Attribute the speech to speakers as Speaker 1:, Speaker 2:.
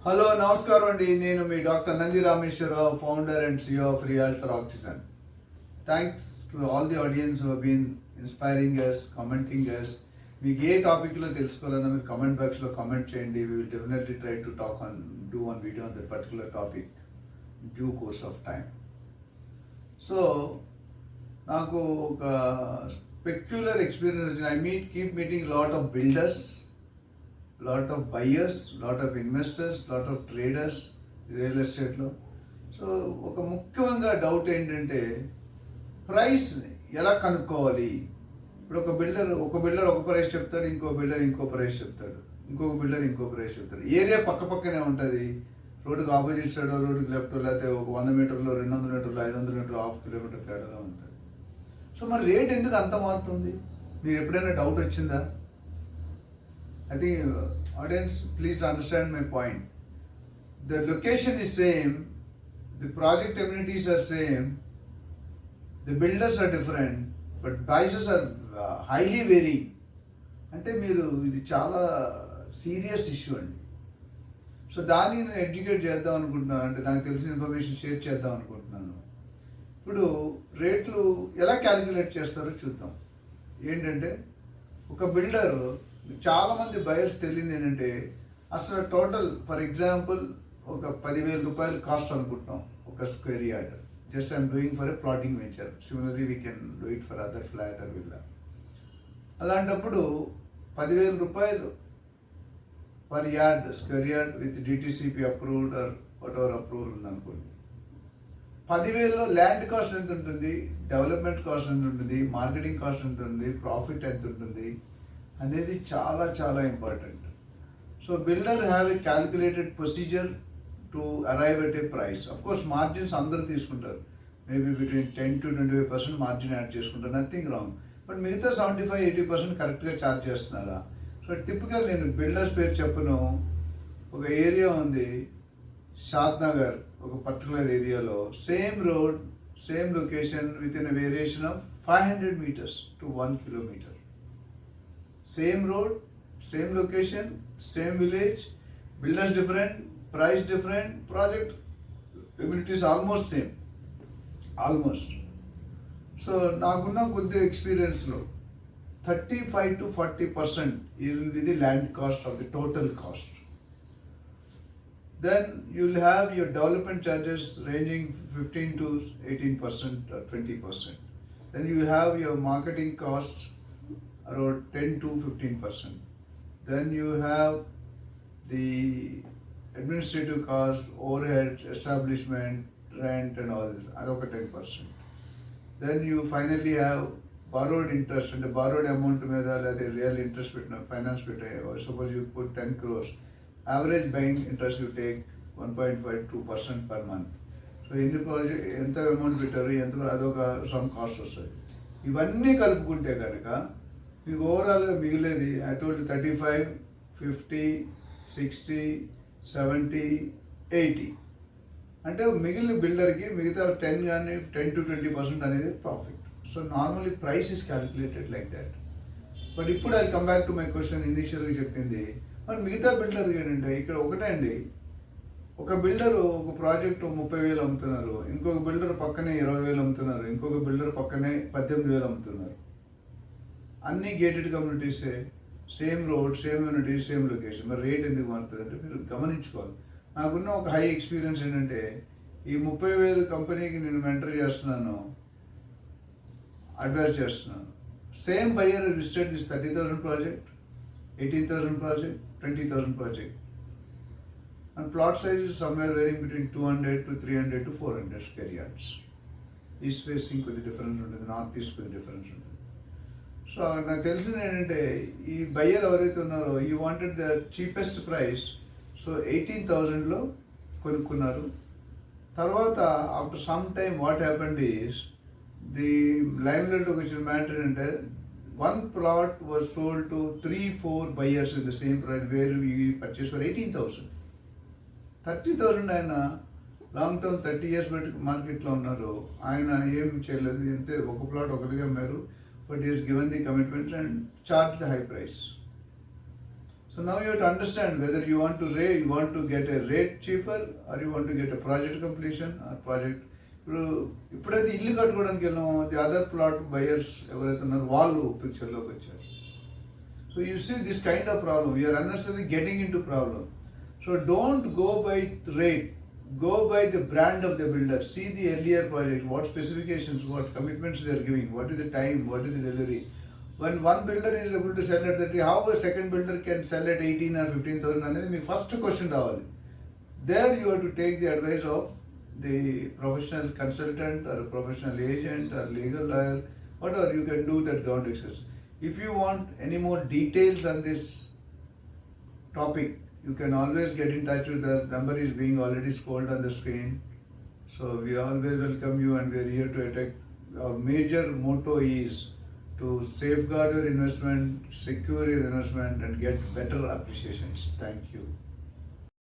Speaker 1: Hello నమస్కారం అండి. నేను మీ doctor Nandi Rameshwararao, founder and CEO of realtor oxygen. Thanks to all the audience who been inspiring us, commenting us. మీకు ఏ టాపిక్లో తెలుసుకోవాలన్నా మీరు కమెంట్ బాక్స్లో కమెంట్ చేయండి. We will definitely try to talk on do one video on that particular topic due course of time. So నాకు ఒక spectacular experience. Keep meeting lot of builders, lot of buyers, lot of investors, lot of traders real ఎస్టేట్లో. So ఒక ముఖ్యంగా doubt ఏంటంటే price ఎలా కనుక్కోవాలి. ఇప్పుడు ఒక బిల్డర్ ఒక ప్రైస్ చెప్తాడు, ఇంకో బిల్డర్ ఇంకో ప్రైస్ చెప్తాడు, ఇంకొక బిల్డర్ ఇంకో ప్రైస్ చెప్తాడు. ఏరియా పక్కనే ఉంటుంది, రోడ్డుకి ఆపోజిట్ సైడ్, రోడ్డుకి లెఫ్ట్, లేకపోతే ఒక 100 మీటర్లో, 200 మీటర్లు, 500 మీటర్లు, హాఫ్ కిలోమీటర్ తేడాలో ఉంటుంది. సో మరి రేట్ ఎందుకు అంత మారుతుంది? మీరు ఎప్పుడైనా డౌట్ వచ్చిందా? I think audience, please understand my point. The location is same, the project amenities are same, the builders are different, but prices are highly varying. అంటే మీరు ఇది చాలా సీరియస్ ఇష్యూ అండి. సో దాన్ని నేను ఎడ్యుకేట్ చేద్దాం అనుకుంటున్నాను, అంటే నాకు తెలిసిన ఇన్ఫర్మేషన్ షేర్ చేద్దాం అనుకుంటున్నాను. ఇప్పుడు రేట్లు ఎలా క్యాలిక్యులేట్ చేస్తారో చూద్దాం. ఏంటంటే ఒక బిల్డర్, చాలామంది బయర్స్ తెలియదు ఏంటంటే అసలు టోటల్ ఫర్ ఎగ్జాంపుల్ ఒక 10,000 రూపాయలు కాస్ట్ అనుకుంటున్నాం ఒక square yard. Just I'm doing for a plotting venture. Similarly we can do it for other flat or villa. అలాంటప్పుడు 10,000 రూపాయలు per yard, square yard with DTCP approved or whatever approval ఉందనుకోండి. 10,000లో land cost ఎంత ఉంటుంది, development cost ఎంత ఉంటుంది, marketing cost ఎంత ఉంటుంది, ప్రాఫిట్ ఎంత ఉంటుంది అనేది చాలా చాలా important. So builder have a calculated procedure to arrive at a price. Of course margins అందరూ తీసుకుంటారు, maybe between 10 to 25% margin add చేసుకుంటారు, నథింగ్ రాంగ్. బట్ మిగతా 75-80% కరెక్ట్గా ఛార్జ్ చేస్తున్నారా? సో టిపికల్, నేను బిల్డర్స్ పేరు చెప్పను, ఒక ఏరియా ఉంది షాద్ నగర్, ఒక పర్టికులర్ ఏరియాలో same road, same location with in a variation of 500 meters to 1 kilometer. Same road, same location, same village, builders different, price different, project amenities almost same, almost. So నాకున్న కొద్ది ఎక్స్పీరియన్స్లో 35 to 40% will be the land cost of the total cost. Then you will have your development charges ranging 15 to 18% or 20%. Then you have your marketing costs around 10 to 15%. Then you have the administrative costs, overheads, establishment, rent and all this, adoka 10%. Then you finally have borrowed interest, and the borrowed amount meda lede real interest petna finance pette, suppose you put 10 crores, average buying interest you take 1.52% per month. So ఎన్ని project ఎంత amount పెట్టారు, ఎంత అదొక some cost వస్తుంది. ఇవన్నీ కలుపుకుంటే కనుక మీకు ఓవరాల్గా మిగిలేది ఐ టోల్డ్ 35, 50, 60, 70, 80. అంటే మిగిలిన బిల్డర్కి మిగతా 10 to 20% అనేది profit. So normally price is calculated like that. But ఇప్పుడు I come back to my question. ఇనిషియల్గా చెప్పింది మరి మిగతా బిల్డర్ ఏంటంటే ఇక్కడ ఒకటే అండి, ఒక బిల్డరు ఒక ప్రాజెక్టు 30,000 అమ్ముతున్నారు, ఇంకొక బిల్డర్ పక్కనే 20,000 అమ్ముతున్నారు, ఇంకొక బిల్డర్ పక్కనే 18,000 అమ్ముతున్నారు. అన్ని గేటెడ్ కమ్యూనిటీసే, same road, same unity, same location. మరి రేట్ ఎందుకు మారుతుంది అంటే మీరు గమనించుకోవాలి. నాకున్న ఒక హై ఎక్స్పీరియన్స్ ఏంటంటే ఈ 30,000 కంపెనీకి నేను మెంటర్ చేస్తున్నాను, అడ్వైజ్ చేస్తున్నాను. Same buyer listed this 30,000 project, 18,000 project, 20,000 project. And plot size is somewhere varying between 200 to 300 to 400 square yards. East facing కొద్ది డిఫరెన్స్ ఉంటుంది, నార్త్ ఈస్ట్ కొద్ది డిఫరెన్స్ ఉంటుంది. సో నాకు తెలిసింది ఏంటంటే ఈ బయ్యర్ ఎవరైతే ఉన్నారో ఈ wanted the cheapest price. So 18,000లో కొనుక్కున్నారు. తర్వాత after some time what happened is the లైమ్లైట్లోకి వచ్చిన మ్యాటర్ అంటే one plot was sold to 3-4 buyers in the same price where we purchased for 18,000. 30,000 ఆయన లాంగ్ టర్మ్ 30 years బట్టి మార్కెట్లో ఉన్నారు. ఆయన ఏం చేయలేదు, అంతే ఒక ప్లాట్ ఒకటిగా అమ్మారు. But is given the commitment and charge the high price. So now you have to understand whether you want to get a rate cheaper, or you want to get a project completion or project. ఇప్పుడైతే ఇల్లు కట్టుకోవడానికి వెళ్ళాం, the other plot buyers ఎవరైతే ఉన్నారో వాళ్ళు పిక్చర్లోకి వచ్చారు. So you see this kind of problem, you're unnecessary getting into problem. So don't go by rate, go by the brand of the builder. See the earlier project, what specifications, what commitments they are giving, what is the time, what is the delivery. When one builder is able to sell at that, how a second builder can sell at 18 or 15,000 అనేది మీ first question రావాలి. There you have to take the advice of the professional consultant or professional agent or legal lawyer, whatever you can do that ground exercise. If you want any more details on this topic, you can always get in touch with us. Number is being already scrolled on the screen. So we always welcome you, and we are here to attack. Our major motto is to safeguard your investment, secure your investment, and get better appreciations. Thank you.